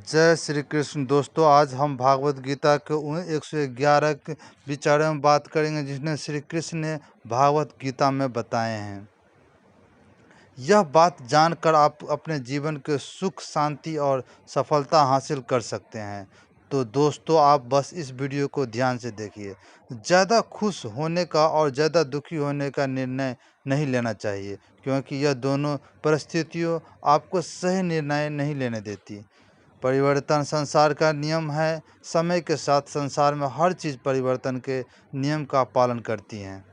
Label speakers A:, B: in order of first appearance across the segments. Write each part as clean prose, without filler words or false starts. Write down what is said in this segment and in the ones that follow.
A: जय श्री कृष्ण दोस्तों। आज हम भागवत गीता के 111 के विचारों में बात करेंगे जिसने श्री कृष्ण ने भागवत गीता में बताए हैं। यह बात जानकर आप अपने जीवन के सुख, शांति और सफलता हासिल कर सकते हैं। तो दोस्तों, आप बस इस वीडियो को ध्यान से देखिए। ज़्यादा खुश होने का और ज़्यादा दुखी होने का निर्णय नहीं लेना चाहिए, क्योंकि यह दोनों परिस्थितियों आपको सही निर्णय नहीं लेने देती। परिवर्तन संसार का नियम है। समय के साथ संसार में हर चीज़ परिवर्तन के नियम का पालन करती हैं।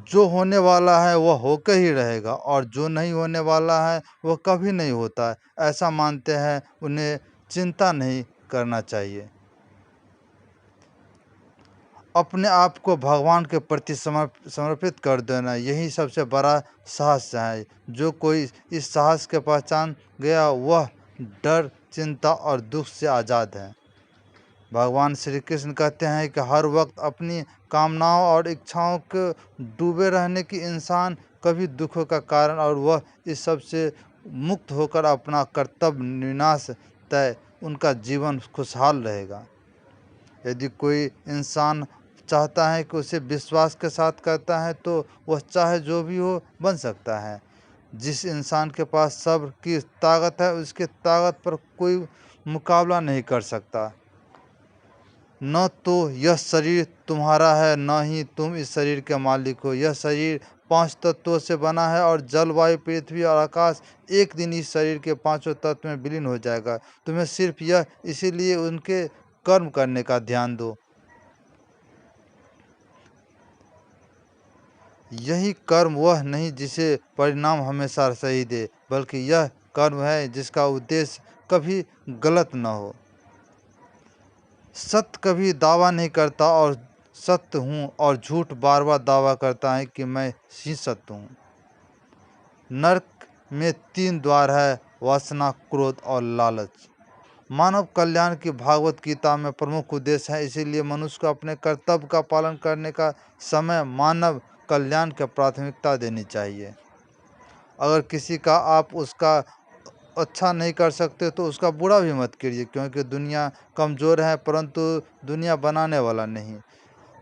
A: जो होने वाला है वह होकर ही रहेगा और जो नहीं होने वाला है वह कभी नहीं होता है। ऐसा मानते हैं उन्हें चिंता नहीं करना चाहिए। अपने आप को भगवान के प्रति समर्पित कर देना, यही सबसे बड़ा साहस है। जो कोई इस साहस के पहचान गया वह डर, चिंता और दुख से आज़ाद है। भगवान श्री कृष्ण कहते हैं कि हर वक्त अपनी कामनाओं और इच्छाओं के डूबे रहने की इंसान कभी दुखों का कारण और वह इस सब से मुक्त होकर अपना कर्तव्य विनाश तय उनका जीवन खुशहाल रहेगा। यदि कोई इंसान चाहता है कि उसे विश्वास के साथ करता है तो वह चाहे जो भी हो बन सकता है। जिस इंसान के पास सब्र की ताकत है उसकी ताकत पर कोई मुकाबला नहीं कर सकता। न तो यह शरीर तुम्हारा है, न ही तुम इस शरीर के मालिक हो। यह शरीर 5 तत्वों से बना है और जल, वायु, पृथ्वी और आकाश एक दिन इस शरीर के 5 तत्व में विलीन हो जाएगा। तुम्हें सिर्फ यह इसीलिए उनके कर्म करने का ध्यान दो। यही कर्म वह नहीं जिसे परिणाम हमेशा सही दे, बल्कि यह कर्म है जिसका उद्देश्य कभी गलत न हो। सत्य कभी दावा नहीं करता और सत्य हूँ, और झूठ बार बार दावा करता है कि मैं ही सत्य हूँ। नरक में 3 द्वार है: वासना, क्रोध और लालच। मानव कल्याण की भागवत गीता में प्रमुख उद्देश्य है, इसीलिए मनुष्य को अपने कर्तव्य का पालन करने का समय मानव कल्याण को प्राथमिकता देनी चाहिए। अगर किसी का आप उसका अच्छा नहीं कर सकते तो उसका बुरा भी मत कीजिए, क्योंकि दुनिया कमज़ोर है परंतु दुनिया बनाने वाला नहीं।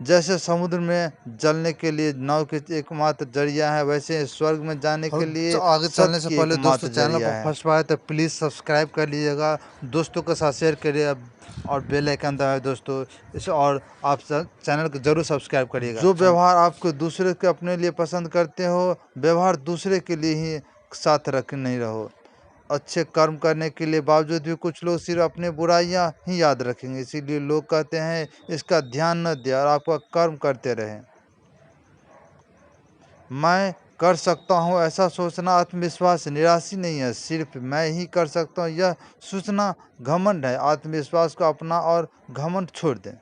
A: जैसे समुद्र में जलने के लिए नाव की एकमात्र जरिया है, वैसे स्वर्ग में जाने के लिए
B: आगे चलने
A: सत्य
B: से
A: की
B: पहले दोस्तों,
A: एकमात्र
B: चैनल
A: जरिया
B: पर
A: है।
B: फर्स्ट बार तो प्लीज़ सब्सक्राइब कर लीजिएगा, दोस्तों के साथ शेयर करिए और बेल आइकन दबाएं दोस्तों। इस और आप चैनल को जरूर सब्सक्राइब करिएगा।
A: जो व्यवहार आपको दूसरे के अपने लिए पसंद करते हो, व्यवहार दूसरे के लिए ही साथ रख नहीं रहो। अच्छे कर्म करने के लिए बावजूद भी कुछ लोग सिर्फ अपनी बुराइयां ही याद रखेंगे, इसीलिए लोग कहते हैं इसका ध्यान न दें और आपका कर्म करते रहें। मैं कर सकता हूँ ऐसा सोचना आत्मविश्वास, निराशी नहीं है। सिर्फ मैं ही कर सकता हूँ यह सोचना घमंड है। आत्मविश्वास को अपना और घमंड छोड़ दें।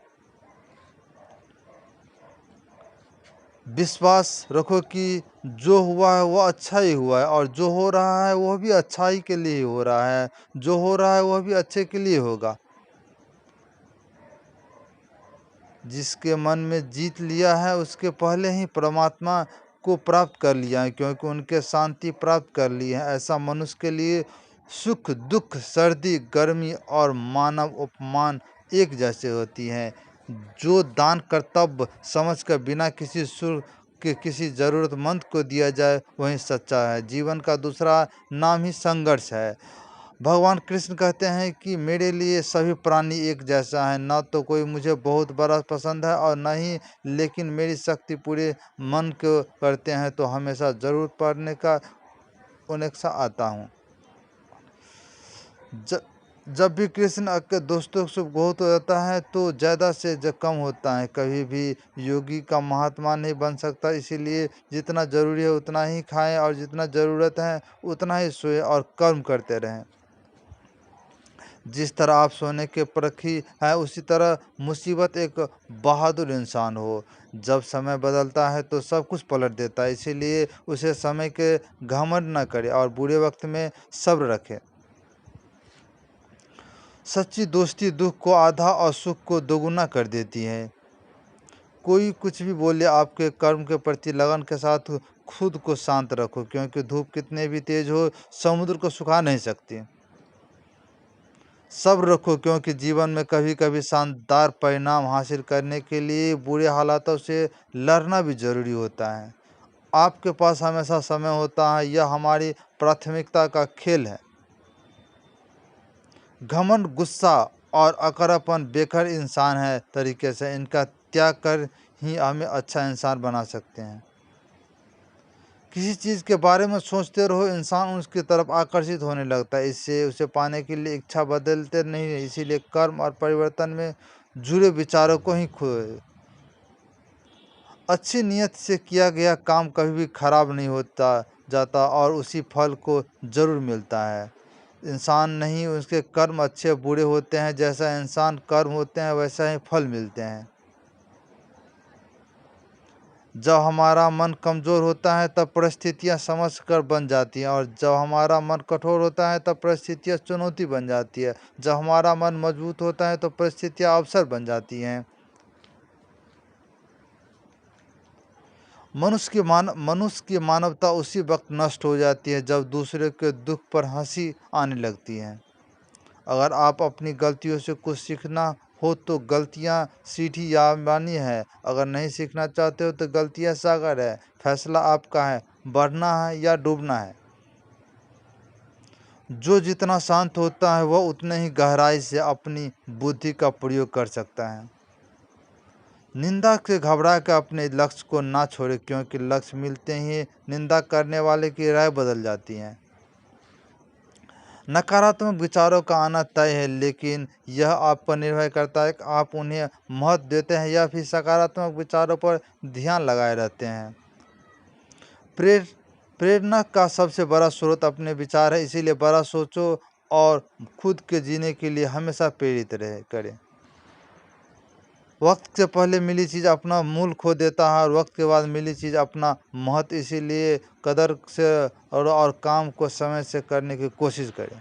A: विश्वास रखो कि जो हुआ है वह अच्छा ही हुआ है और जो हो रहा है वह भी अच्छाई के लिए ही हो रहा है। जो हो रहा है वह भी अच्छे के लिए होगा। जिसके मन में जीत लिया है उसके पहले ही परमात्मा को प्राप्त कर लिया है, क्योंकि उनके शांति प्राप्त कर ली है। ऐसा मनुष्य के लिए सुख, दुख, सर्दी, गर्मी और मानव अपमान एक जैसे होती हैं। जो दान कर्तव्य समझकर बिना किसी शुल्क के किसी ज़रूरतमंद को दिया जाए वही सच्चा है। जीवन का दूसरा नाम ही संघर्ष है। भगवान कृष्ण कहते हैं कि मेरे लिए सभी प्राणी एक जैसा है। न तो कोई मुझे बहुत बड़ा पसंद है और न ही लेकिन मेरी शक्ति पूरे मन को करते हैं तो हमेशा ज़रूरत पड़ने का उन्हें आता हूँ। जब भी कृष्ण के दोस्तों से बहुत हो जाता है तो ज़्यादा से कम होता है। कभी भी योगी का महात्मा नहीं बन सकता, इसीलिए जितना ज़रूरी है उतना ही खाएं और जितना ज़रूरत है उतना ही सोएं और कर्म करते रहें। जिस तरह आप सोने के परखी है उसी तरह मुसीबत एक बहादुर इंसान हो। जब समय बदलता है तो सब कुछ पलट देता है, इसीलिए उसे समय के घमंड न करे और बुरे वक्त में सब्र रखे। सच्ची दोस्ती दुख को आधा और सुख को दोगुना कर देती है। कोई कुछ भी बोले, आपके कर्म के प्रति लगन के साथ खुद को शांत रखो, क्योंकि धूप कितने भी तेज हो समुद्र को सुखा नहीं सकती। सब्र रखो, क्योंकि जीवन में कभी कभी शानदार परिणाम हासिल करने के लिए बुरे हालातों से लड़ना भी जरूरी होता है। आपके पास हमेशा समय होता है, यह हमारी प्राथमिकता का खेल है। घमंड, गुस्सा और अकड़पन बेकार इंसान है तरीके से, इनका त्याग कर ही हमें अच्छा इंसान बना सकते हैं। किसी चीज़ के बारे में सोचते रहो, इंसान उसकी तरफ आकर्षित होने लगता है। इससे उसे पाने के लिए इच्छा बदलते नहीं है। इसीलिए कर्म और परिवर्तन में जुड़े विचारों को ही खोए। अच्छी नीयत से किया गया काम कभी भी खराब नहीं होता जाता और उसी फल को जरूर मिलता है। इंसान नहीं, उसके कर्म अच्छे बुरे होते हैं। जैसा इंसान कर्म होते हैं वैसा ही फल मिलते हैं। जब हमारा मन कमज़ोर होता है तब परिस्थितियाँ समझकर बन जाती हैं, और जब हमारा मन कठोर होता है तब परिस्थितियाँ चुनौती बन जाती है। जब हमारा मन मजबूत होता है तो परिस्थितियाँ अवसर बन जाती हैं। मनुष्य की मानवता उसी वक्त नष्ट हो जाती है जब दूसरे के दुख पर हंसी आने लगती है। अगर आप अपनी गलतियों से कुछ सीखना हो तो गलतियां सीधी यामानी है। अगर नहीं सीखना चाहते हो तो गलतियां सागर है। फैसला आपका है, बढ़ना है या डूबना है। जो जितना शांत होता है वह उतने ही गहराई से अपनी बुद्धि का प्रयोग कर सकता है। निंदा से घबरा कर अपने लक्ष्य को ना छोड़े, क्योंकि लक्ष्य मिलते ही निंदा करने वाले की राय बदल जाती है। नकारात्मक विचारों का आना तय है, लेकिन यह आप पर निर्भर करता है कि आप उन्हें महत्व देते हैं या फिर सकारात्मक विचारों पर ध्यान लगाए रहते हैं। प्रेरणा का सबसे बड़ा स्रोत अपने विचार है। इसीलिए बड़ा सोचो और खुद के जीने के लिए हमेशा प्रेरित रहे करें। वक्त से पहले मिली चीज़ अपना मूल खो देता है और वक्त के बाद मिली चीज़ अपना महत्व। इसीलिए कदर से और काम को समय से करने की कोशिश करें।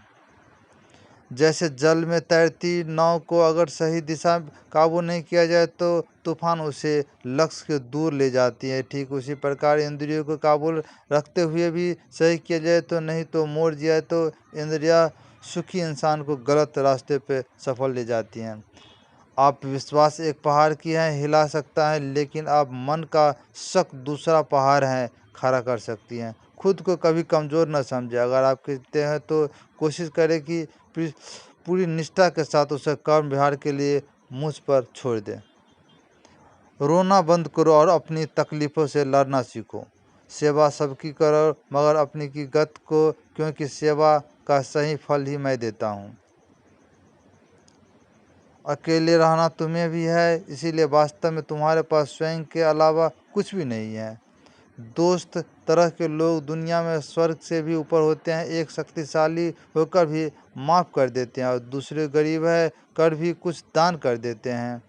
A: जैसे जल में तैरती नाव को अगर सही दिशा काबू नहीं किया जाए तो तूफान उसे लक्ष्य के दूर ले जाती है। ठीक उसी प्रकार इंद्रियों को काबू रखते हुए भी सही किया जाए तो नहीं तो मोड़ दिया तो इंद्रियां सुखी इंसान को गलत रास्ते पे सफल ले जाती हैं। आप विश्वास एक पहाड़ की है हिला सकता है, लेकिन आप मन का शक दूसरा पहाड़ है खड़ा कर सकती हैं। खुद को कभी कमज़ोर न समझे। अगर आप कहते हैं तो कोशिश करें कि पूरी निष्ठा के साथ उसे कर्म व्यवहार के लिए मुझ पर छोड़ दें। रोना बंद करो और अपनी तकलीफ़ों से लड़ना सीखो। सेवा सबकी करो मगर अपनी की गत को, क्योंकि सेवा का सही फल ही मैं देता हूँ। अकेले रहना तुम्हें भी है, इसीलिए वास्तव में तुम्हारे पास स्वयं के अलावा कुछ भी नहीं है। दोस्त तरह के लोग दुनिया में स्वर्ग से भी ऊपर होते हैं। एक शक्तिशाली होकर भी माफ़ कर देते हैं और दूसरे गरीब है कर भी कुछ दान कर देते हैं।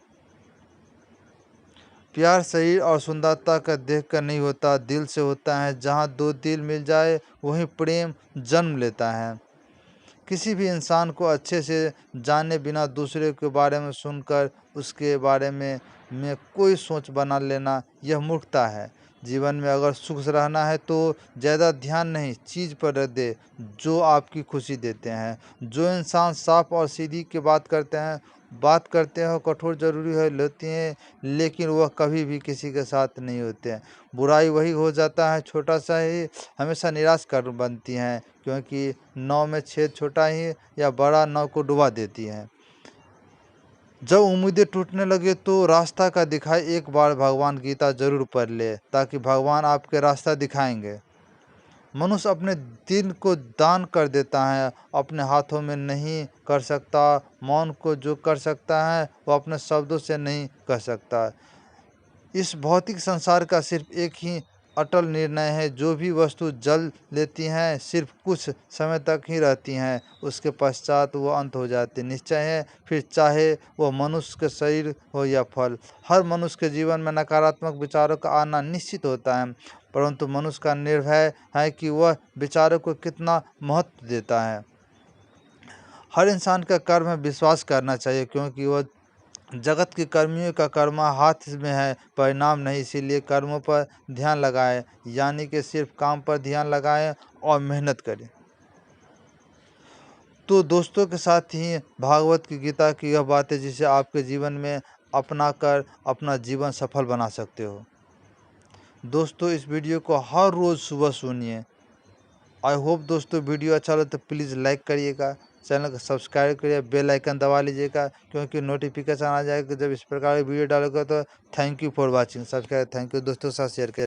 A: प्यार शरीर और सुंदरता का देख कर नहीं होता, दिल से होता है। जहाँ दो दिल मिल जाए वहीं प्रेम जन्म लेता है। किसी भी इंसान को अच्छे से जाने बिना दूसरे के बारे में सुनकर उसके बारे में कोई सोच बना लेना यह मूर्खता है। जीवन में अगर सुख रहना है तो ज़्यादा ध्यान नहीं चीज़ पर दे जो आपकी खुशी देते हैं। जो इंसान साफ और सीधी की बात करते हैं कठोर जरूरी है लेती हैं, लेकिन वह कभी भी किसी के साथ नहीं होते हैं। बुराई वही हो जाता है छोटा सा ही हमेशा निराश कर बनती हैं, क्योंकि नाव में छेद छोटा ही या बड़ा नाव को डुबा देती है। जब उम्मीदें टूटने लगे तो रास्ता का दिखाए एक बार भगवान गीता जरूर पढ़ ले, ताकि भगवान आपके रास्ता दिखाएंगे। मनुष्य अपने दिल को दान कर देता है, अपने हाथों में नहीं कर सकता। मौन को जो कर सकता है वह अपने शब्दों से नहीं कह सकता। इस भौतिक संसार का सिर्फ एक ही अटल निर्णय है, जो भी वस्तु जल लेती हैं सिर्फ कुछ समय तक ही रहती हैं, उसके पश्चात वो अंत हो जाती है। निश्चय है फिर चाहे वह मनुष्य का शरीर हो या फल। हर मनुष्य के जीवन में नकारात्मक विचारों का आना निश्चित होता है, परंतु मनुष्य का निर्भय है कि वह विचारों को कितना महत्व देता है। हर इंसान का कर्म में विश्वास करना चाहिए, क्योंकि वह जगत के कर्मियों का कर्म हाथ में है, परिणाम नहीं। इसीलिए कर्मों पर ध्यान लगाएं, यानी कि सिर्फ काम पर ध्यान लगाएं और मेहनत करें। तो दोस्तों के साथ ही भागवत की गीता की यह बातें जिसे आपके जीवन में अपना कर अपना जीवन सफल बना सकते हो। दोस्तों इस वीडियो को हर रोज़ सुबह सुनिए। आई होप दोस्तों वीडियो अच्छा लगे तो प्लीज़ लाइक करिएगा, चैनल को सब्सक्राइब करिए, बेल आइकन दबा लीजिएगा क्योंकि नोटिफिकेशन आ जाएगा जब इस प्रकार की वीडियो डालोगे। तो thank you for watching, subscribe, thank you दोस्तों के साथ शेयर करिए।